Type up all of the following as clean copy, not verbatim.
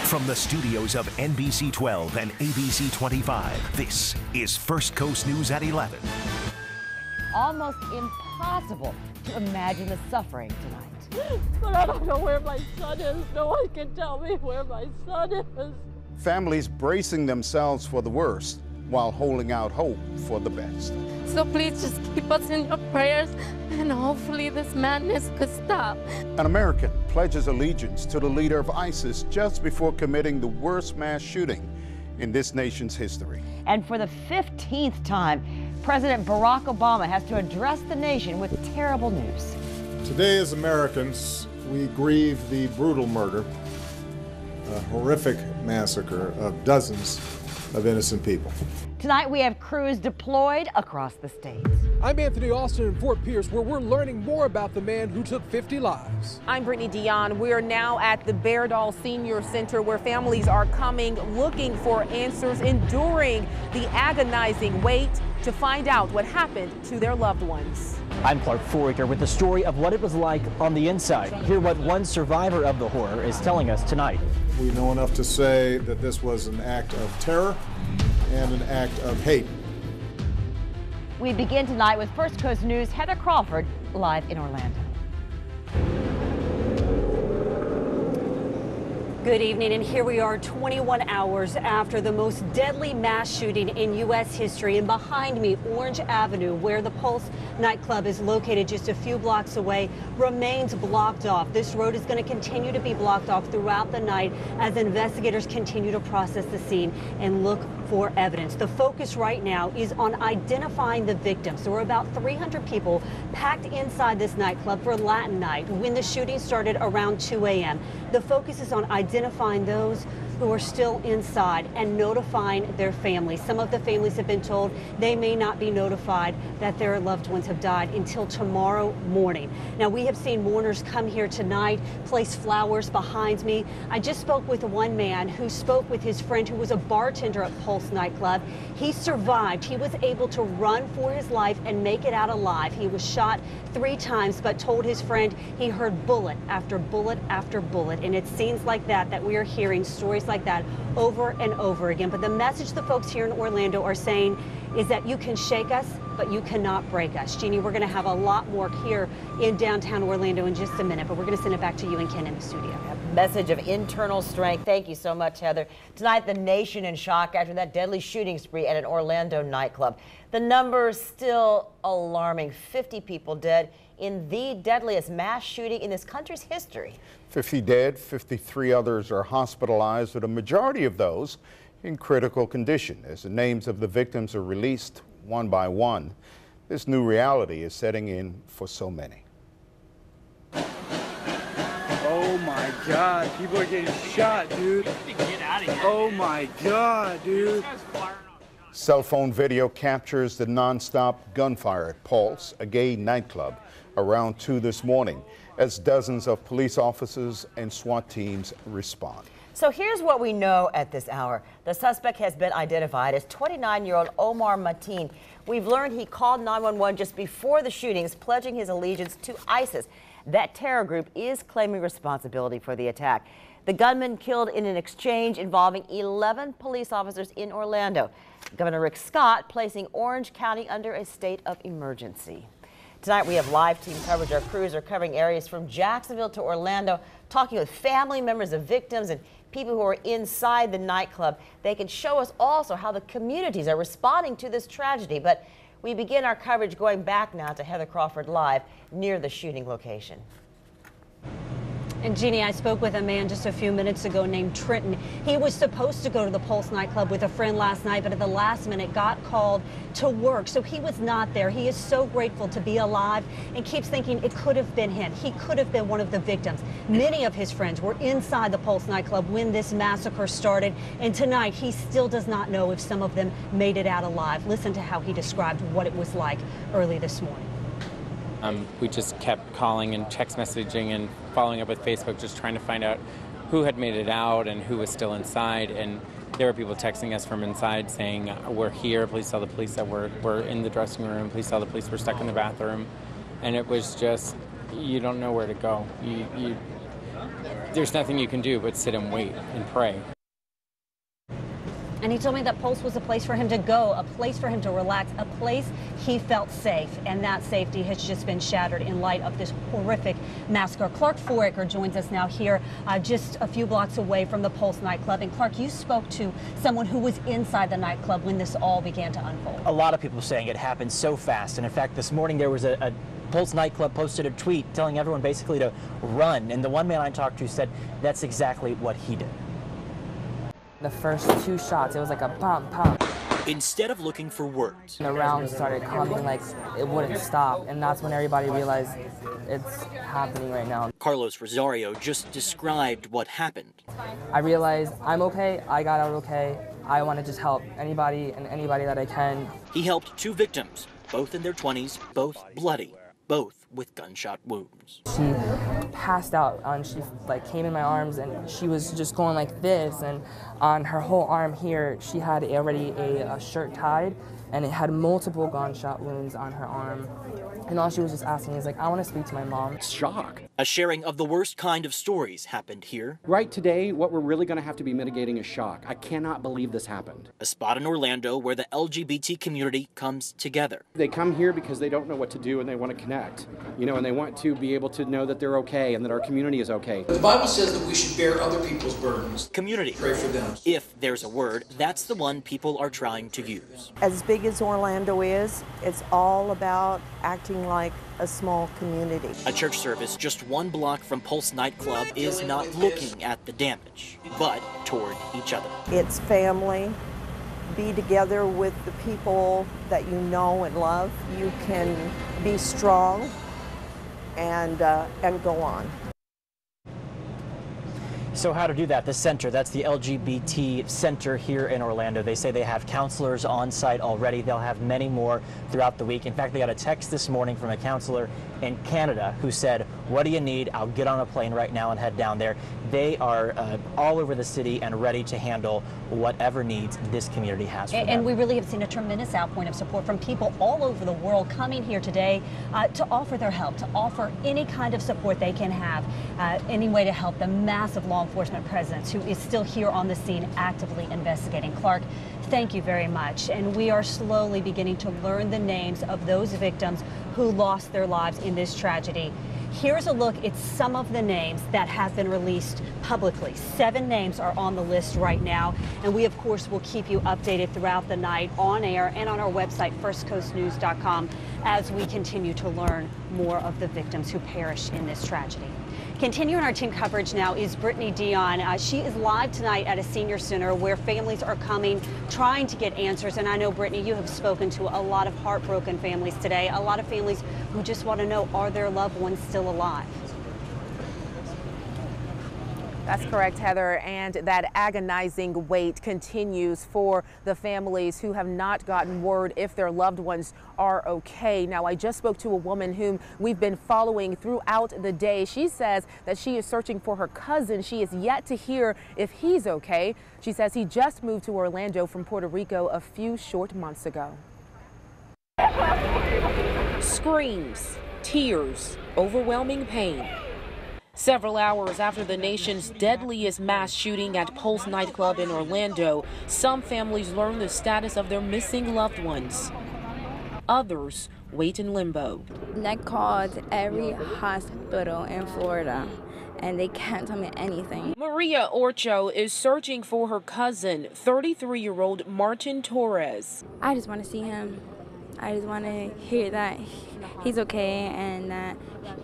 From the studios of NBC 12 and ABC 25, this is First Coast News at 11. Almost impossible to imagine the suffering tonight. But I don't know where my son is. No one can tell me where my son is. Families bracing themselves for the worst while holding out hope for the best. So please just keep us in your prayers, and hopefully this madness could stop. An American pledges allegiance to the leader of ISIS just before committing the worst mass shooting in this nation's history. And for the 15th time, President Barack Obama has to address the nation with terrible news. Today, as Americans, we grieve the brutal murder, a horrific massacre of dozens of innocent people. Tonight, we have crews deployed across the state. I'm Anthony Austin in Fort Pierce, where we're learning more about the man who took 50 lives. I'm Brittany Dion. We're now at the Bear Doll Senior Center, where families are coming, looking for answers, enduring the agonizing wait to find out what happened to their loved ones. I'm Clark Foraker with the story of what it was like on the inside. Hear what one survivor of the horror is telling us tonight. We know enough to say that this was an act of terror and an act of hate. We begin tonight with First Coast News' Heather Crawford, live in Orlando. Good evening, and here we are 21 hours after the most deadly mass shooting in U.S. history. And behind me, Orange Avenue, where the Pulse nightclub is located just a few blocks away, remains blocked off. This road is going to continue to be blocked off throughout the night as investigators continue to process the scene and look for evidence. The focus right now is on identifying the victims. There were about 300 people packed inside this nightclub for Latin night when the shooting started around 2 a.m. The focus is on identifying those who are still inside and notifying their families. Some of the families have been told they may not be notified that their loved ones have died until tomorrow morning. Now, we have seen mourners come here tonight, place flowers behind me. I just spoke with one man who spoke with his friend who was a bartender at Pulse nightclub. He survived. He was able to run for his life and make it out alive. He was shot 3 times, but told his friend he heard bullet after bullet after bullet. And it's scenes like that we are hearing, stories like that over and over again. But the message the folks here in Orlando are saying is that you can shake us, but you cannot break us. Jeannie, we're going to have a lot more here in downtown Orlando in just a minute, but we're going to send it back to you and Ken in the studio. A message of internal strength. Thank you so much, Heather. Tonight, the nation in shock after that deadly shooting spree at an Orlando nightclub. The numbers still alarming. 50 people dead in the deadliest mass shooting in this country's history. 50 dead, 53 others are hospitalized, with a majority of those in critical condition as the names of the victims are released one by one. This new reality is setting in for so many. Oh my God, people are getting shot, dude. Get out of here. Oh my God, dude. Cell phone video captures the non-stop gunfire at Pulse, a gay nightclub, around 2 this morning as dozens of police officers and SWAT teams respond. So here's what we know at this hour. The suspect has been identified as 29-year-old Omar Mateen. We've learned he called 911 just before the shootings, pledging his allegiance to ISIS. That terror group is claiming responsibility for the attack. The gunman killed in an exchange involving 11 police officers in Orlando. Governor Rick Scott placing Orange County under a state of emergency. Tonight we have live team coverage. Our crews are covering areas from Jacksonville to Orlando, talking with family members of victims and people who are inside the nightclub. They can show us also how the communities are responding to this tragedy. But we begin our coverage going back now to Heather Crawford live near the shooting location. And Jeannie, I spoke with a man just a few minutes ago named Trenton. He was supposed to go to the Pulse nightclub with a friend last night, but at the last minute got called to work, so he was not there. He is so grateful to be alive and keeps thinking it could have been him. He could have been one of the victims. Many of his friends were inside the Pulse nightclub when this massacre started, and tonight he still does not know if some of them made it out alive. Listen to how he described what it was like early this morning. We just kept calling and text messaging and following up with Facebook, just trying to find out who had made it out and who was still inside. And there were people texting us from inside saying, we're here, please tell the police that we're in the dressing room, please tell the police we're stuck in the bathroom. And it was just, you don't know where to go. there's nothing you can do but sit and wait and pray. And he told me that Pulse was a place for him to go, a place for him to relax, a place he felt safe. And that safety has just been shattered in light of this horrific massacre. Clark Foraker joins us now here just a few blocks away from the Pulse nightclub. And Clark, you spoke to someone who was inside the nightclub when this all began to unfold. A lot of people saying it happened so fast. And in fact, this morning there was a Pulse nightclub posted a tweet telling everyone basically to run. And the one man I talked to said that's exactly what he did. The first 2 shots, it was like a pump, pump. Instead of looking for words, the rounds started coming like it wouldn't stop, and that's when everybody realized it's happening right now. Carlos Rosario just described what happened. I realized I'm okay, I got out okay, I want to just help anybody that I can. He helped 2 victims, both in their 20s, both bloody, both with gunshot wounds. She passed out and she came in my arms and she was just going like this, and on her whole arm here she had already a shirt tied and it had multiple gunshot wounds on her arm. And all she was just asking is I want to speak to my mom. Shock. A sharing of the worst kind of stories happened here. Right today, what we're really going to have to be mitigating is shock. I cannot believe this happened. A spot in Orlando where the LGBT community comes together. They come here because they don't know what to do and they want to connect, and they want to be able to know that they're okay and that our community is okay. The Bible says that we should bear other people's burdens. Community. Pray for them. If there's a word, that's the one people are trying to use. As big as Orlando is, it's all about acting like a small community. A church service just 1 block from Pulse nightclub is not looking at the damage, but toward each other. It's family. Be together with the people that you know and love. You can be strong and go on. So how to do that? The center, that's the LGBT center here in Orlando. They say they have counselors on site already. They'll have many more throughout the week. In fact, they got a text this morning from a counselor in Canada who said, what do you need? I'll get on a plane right now and head down there. They are all over the city and ready to handle whatever needs this community has for them. And we really have seen a tremendous outpouring of support from people all over the world coming here today to offer their help, to offer any kind of support they can have, any way to help the massive law enforcement presence who is still here on the scene actively investigating. Clark, thank you very much. And we are slowly beginning to learn the names of those victims who lost their lives in this tragedy. Here's a look at some of the names that have been released publicly. 7 names are on the list right now, and we, of course, will keep you updated throughout the night on air and on our website, firstcoastnews.com, as we continue to learn more of the victims who perished in this tragedy. Continuing our team coverage now is Brittany Dion. She is live tonight at a senior center where families are coming, trying to get answers. And I know, Brittany, you have spoken to a lot of heartbroken families today, a lot of families who just want to know, are their loved ones still alive? That's correct, Heather, and that agonizing wait continues for the families who have not gotten word if their loved ones are okay. Now, I just spoke to a woman whom we've been following throughout the day. She says that she is searching for her cousin. She is yet to hear if he's okay. She says he just moved to Orlando from Puerto Rico a few short months ago. Screams, tears, overwhelming pain. Several hours after the nation's deadliest mass shooting at Pulse nightclub in Orlando, some families learn the status of their missing loved ones. Others wait in limbo. I called every hospital in Florida, and they can't tell me anything. Maria Orcho is searching for her cousin, 33-year-old Martin Torres. I just want to see him. I just want to hear that he's okay and that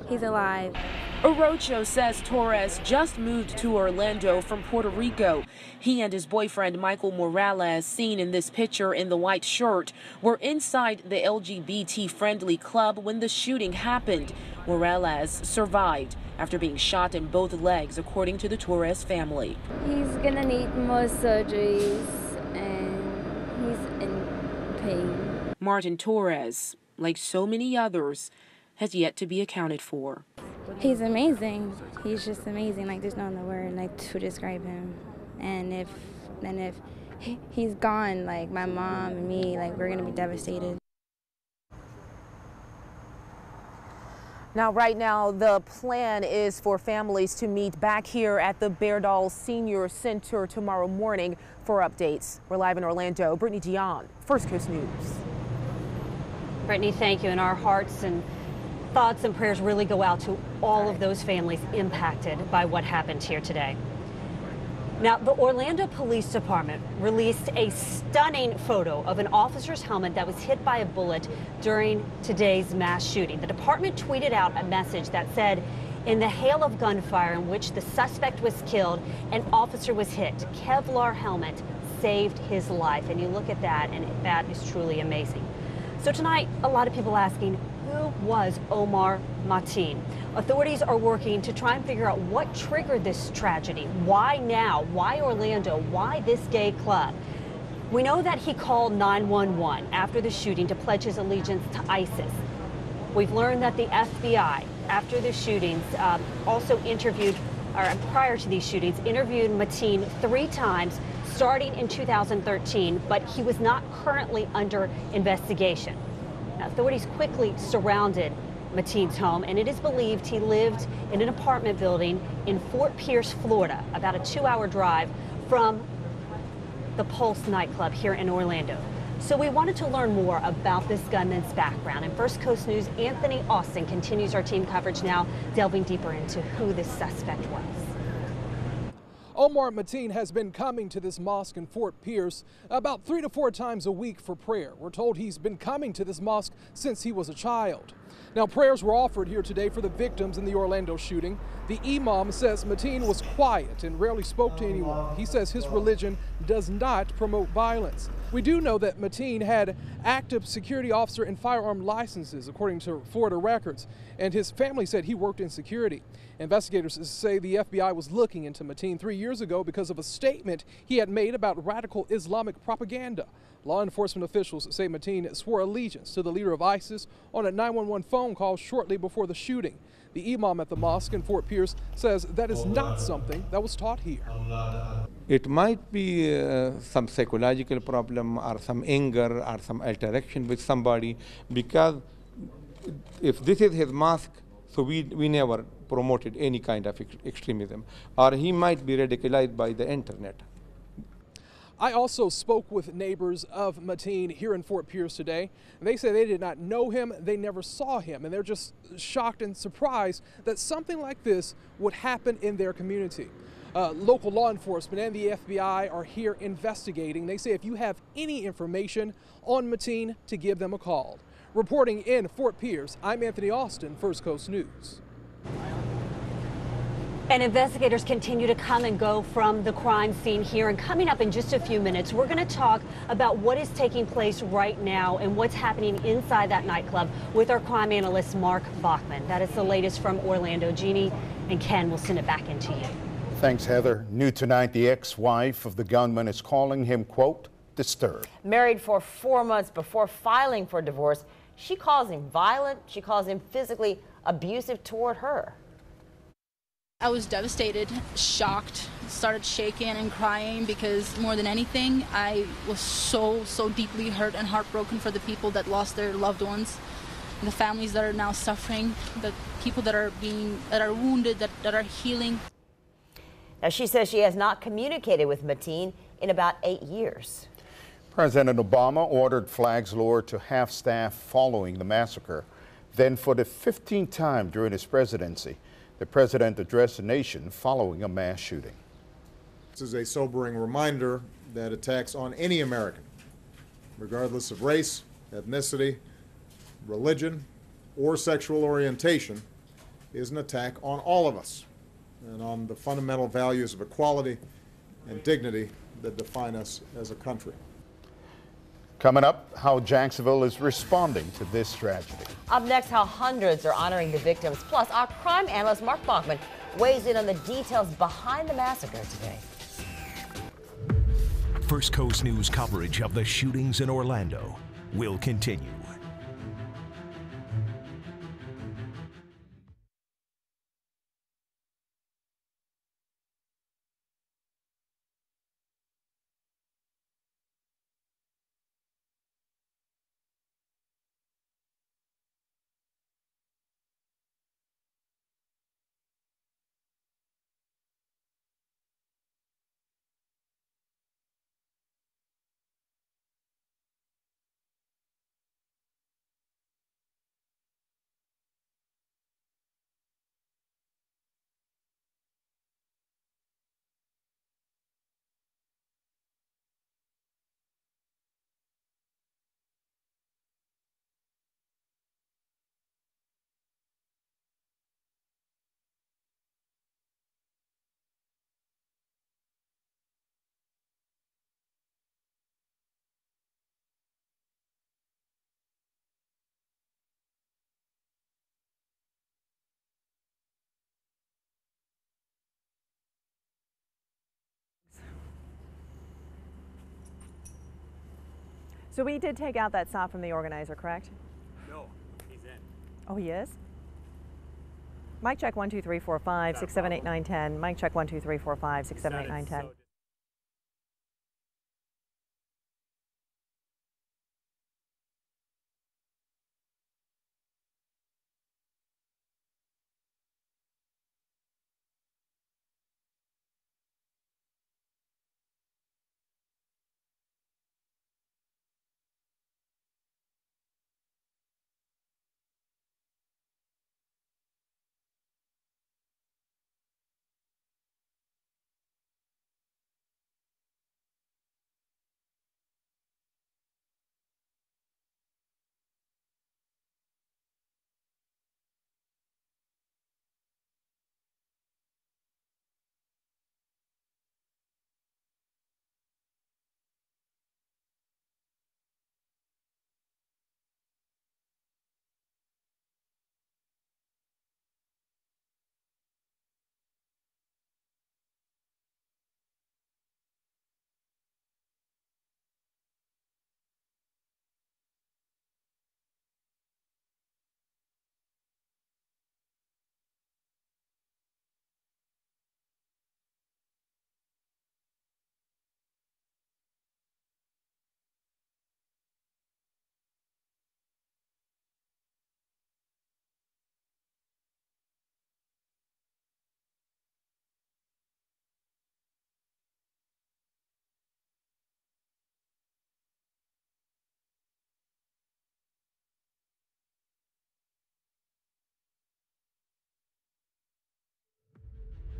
he's alive. Orocho says Torres just moved to Orlando from Puerto Rico. He and his boyfriend Michael Morales, seen in this picture in the white shirt, were inside the LGBT-friendly club when the shooting happened. Morales survived after being shot in both legs, according to the Torres family. He's gonna need more surgeries and he's in pain. Martin Torres, like so many others, has yet to be accounted for. He's amazing. He's just amazing. There's no other word to describe him. And if he's gone, my mom and me, we're gonna be devastated. Now, right now, the plan is for families to meet back here at the Beardall Senior Center tomorrow morning for updates. We're live in Orlando. Brittany Dion, First Coast News. Brittany, thank you. And our hearts and thoughts and prayers really go out to all of those families impacted by what happened here today. Now, the Orlando Police Department released a stunning photo of an officer's helmet that was hit by a bullet during today's mass shooting. The department tweeted out a message that said, "In the hail of gunfire in which the suspect was killed, an officer was hit. Kevlar helmet saved his life." And you look at that, and that is truly amazing. So tonight, a lot of people asking, who was Omar Mateen? Authorities are working to try and figure out what triggered this tragedy. Why now? Why Orlando? Why this gay club? We know that he called 911 after the shooting to pledge his allegiance to ISIS. We've learned that the FBI, after the shootings, also interviewed, or prior to these shootings, interviewed Mateen 3 times, starting in 2013, but he was not currently under investigation. Now, authorities quickly surrounded Mateen's home, and it is believed he lived in an apartment building in Fort Pierce, Florida, about a 2-hour drive from the Pulse nightclub here in Orlando. So we wanted to learn more about this gunman's background. And First Coast News' Anthony Austin continues our team coverage now, delving deeper into who this suspect was. Omar Mateen has been coming to this mosque in Fort Pierce about 3 to 4 times a week for prayer. We're told he's been coming to this mosque since he was a child. Now, prayers were offered here today for the victims in the Orlando shooting. The imam says Mateen was quiet and rarely spoke to anyone. He says his religion does not promote violence. We do know that Mateen had active security officer and firearm licenses, according to Florida records, and his family said he worked in security. Investigators say the FBI was looking into Mateen 3 years ago because of a statement he had made about radical Islamic propaganda. Law enforcement officials say Mateen swore allegiance to the leader of ISIS on a 911 phone call shortly before the shooting. The imam at the mosque in Fort Pierce says that is not something that was taught here. It might be some psychological problem or some anger or some interaction with somebody, because if this is his mosque, so we never promoted any kind of extremism, or he might be radicalized by the internet. I also spoke with neighbors of Mateen here in Fort Pierce today. They say they did not know him, they never saw him, and they're just shocked and surprised that something like this would happen in their community. Local law enforcement and the FBI are here investigating. They say if you have any information on Mateen, to give them a call. Reporting in Fort Pierce, I'm Anthony Austin, First Coast News. And investigators continue to come and go from the crime scene here. And coming up in just a few minutes, we're going to talk about what is taking place right now and what's happening inside that nightclub with our crime analyst, Mark Bachman. That is the latest from Orlando. Jeannie and Ken will send it back into you. Thanks, Heather. New tonight, the ex-wife of the gunman is calling him, quote, disturbed. Married for 4 months before filing for divorce, she calls him violent. She calls him physically abusive toward her. I was devastated, shocked, started shaking and crying because more than anything, I was so deeply hurt and heartbroken for the people that lost their loved ones, the families that are now suffering, the people that are wounded, that are healing. Now, she says she has not communicated with Mateen in about 8 years. President Obama ordered flags lowered to half-staff following the massacre. Then, for the 15th time during his presidency, the president addressed the nation following a mass shooting. This is a sobering reminder that attacks on any American, regardless of race, ethnicity, religion, or sexual orientation, is an attack on all of us and on the fundamental values of equality and dignity that define us as a country. Coming up, how Jacksonville is responding to this tragedy. Up next, how hundreds are honoring the victims. Plus, our crime analyst, Mark Bachman, weighs in on the details behind the massacre today. First Coast News coverage of the shootings in Orlando will continue. So we did take out that stop from the organizer, correct? No, he's in. Oh, he is? Mic check 1 2 3 4 5 6 7 8 9 10. Mic check 1 2 3 4 5 6 7 8 9 10.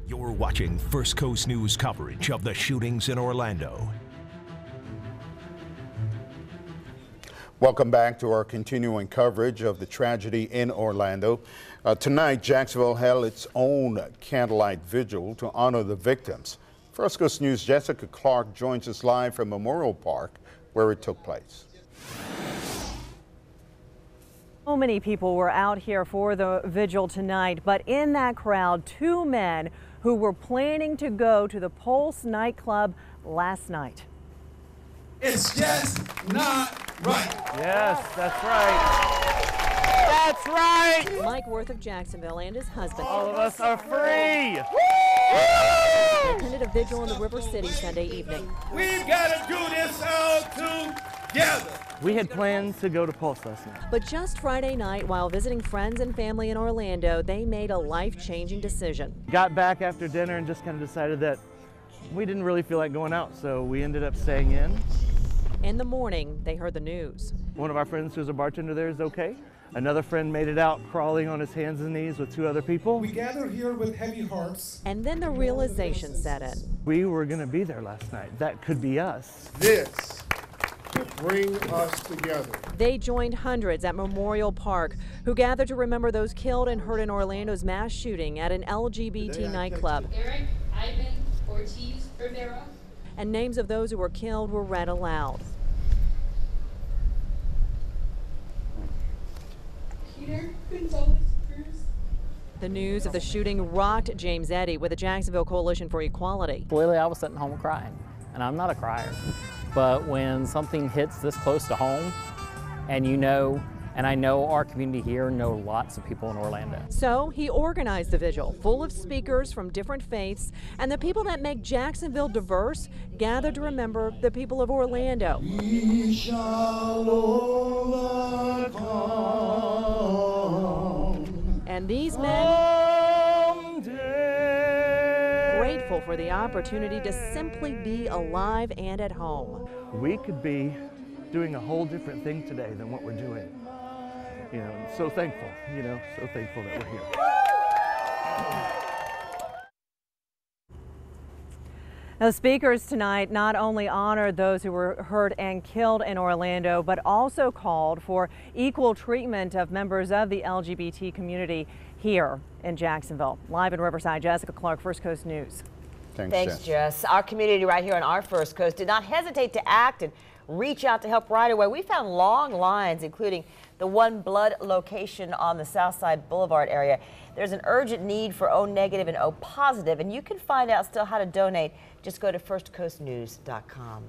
You're watching First Coast News coverage of the shootings in Orlando. Welcome back to our continuing coverage of the tragedy in Orlando. Tonight, Jacksonville held its own candlelight vigil to honor the victims. First Coast News' Jessica Clark joins us live from Memorial Park, where it took place. So many people were out here for the vigil tonight, but in that crowd, two men who were planning to go to the Pulse nightclub last night. It's just not right. Yes, that's right. That's right. Mike Worth of Jacksonville and his husband. All of us are free. They attended a vigil in the River City Sunday evening. We've got to do this all together. We had planned to go to Pulse last night. But just Friday night, while visiting friends and family in Orlando, they made a life-changing decision. Got back after dinner and just kind of decided that we didn't really feel like going out, so we ended up staying in. In the morning, they heard the news. One of our friends who's a bartender there is okay. Another friend made it out crawling on his hands and knees with two other people. We gather here with heavy hearts. And then the realization set in. We were going to be there last night. That could be us. This will bring us together. They joined hundreds at Memorial Park who gathered to remember those killed and hurt in Orlando's mass shooting at an LGBT nightclub. Eric Ivan Ortiz Rivera. And names of those who were killed were read aloud. Peter Gonzalez Cruz. The news of the shooting rocked James Eddy with the Jacksonville Coalition for Equality. Literally, I was sitting home crying, and I'm not a crier. But when something hits this close to home, and you know, and I know our community here know lots of people in Orlando. So he organized the vigil, full of speakers from different faiths, and the people that make Jacksonville diverse gathered to remember the people of Orlando. We shall overcome. And these men, grateful for the opportunity to simply be alive and at home. We could be doing a whole different thing today than what we're doing. You know, so thankful, so thankful that we're here. Now, the speakers tonight not only honored those who were hurt and killed in Orlando, but also called for equal treatment of members of the LGBT community here in Jacksonville. Live in Riverside, Jessica Clark, First Coast News. Thanks, Jess. Our community right here on our First Coast did not hesitate to act and reach out to help right away. We found long lines, including the One Blood location on the Southside Boulevard area. There's an urgent need for O negative and O positive, and you can find out still how to donate. Just go to firstcoastnews.com.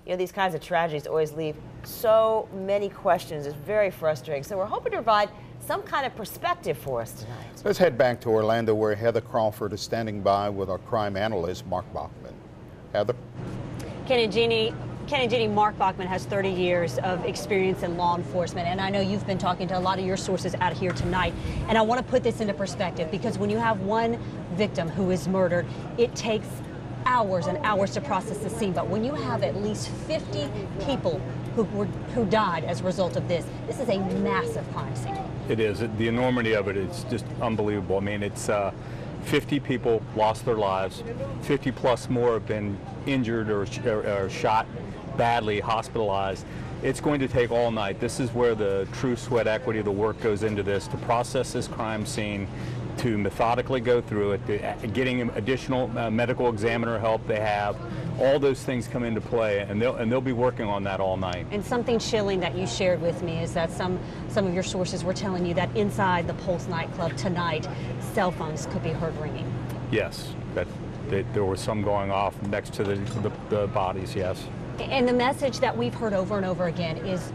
You know, these kinds of tragedies always leave so many questions. It's very frustrating. So we're hoping to provide some kind of perspective for us tonight. Let's head back to Orlando, where Heather Crawford is standing by with our crime analyst, Mark Bachman. Heather? Ken and Jeannie, Mark Bachman has 30 years of experience in law enforcement, and I know you've been talking to a lot of your sources out here tonight, and I want to put this into perspective, because when you have one victim who is murdered, it takes hours and hours to process the scene, but when you have at least 50 people who died as a result of this is a massive crime scene. It is. The enormity of it is just unbelievable. I mean, it's 50 people lost their lives, 50 plus more have been injured or shot badly, hospitalized. It's going to take all night. This is where the true sweat equity of the work goes into this, to process this crime scene, to methodically go through it, getting additional medical examiner help they have. All those things come into play, and they'll be working on that all night. And something chilling that you shared with me is that some of your sources were telling you that inside the Pulse nightclub tonight, cell phones could be heard ringing. Yes, there was some going off next to the bodies, yes. And the message that we've heard over and over again is,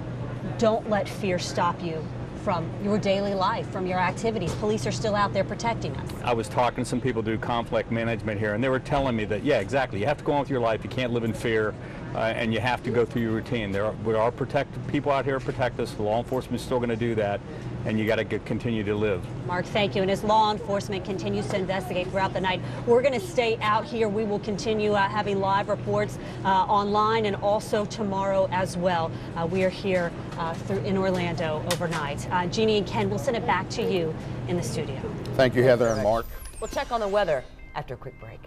don't let fear stop you from your daily life, from your activities. Police are still out there protecting us. I was talking to some people who do conflict management here, and they were telling me that, yeah, exactly, you have to go on with your life, you can't live in fear, and you have to go through your routine. We are protected, people out here protect us, the law enforcement is still going to do that, and you got to continue to live. Mark, thank you. And as law enforcement continues to investigate throughout the night, we're going to stay out here. We will continue having live reports online, and also tomorrow as well. We are here in Orlando overnight. Jeannie and Ken, we'll send it back to you in the studio. Thank you, Heather and Mark. We'll check on the weather after a quick break.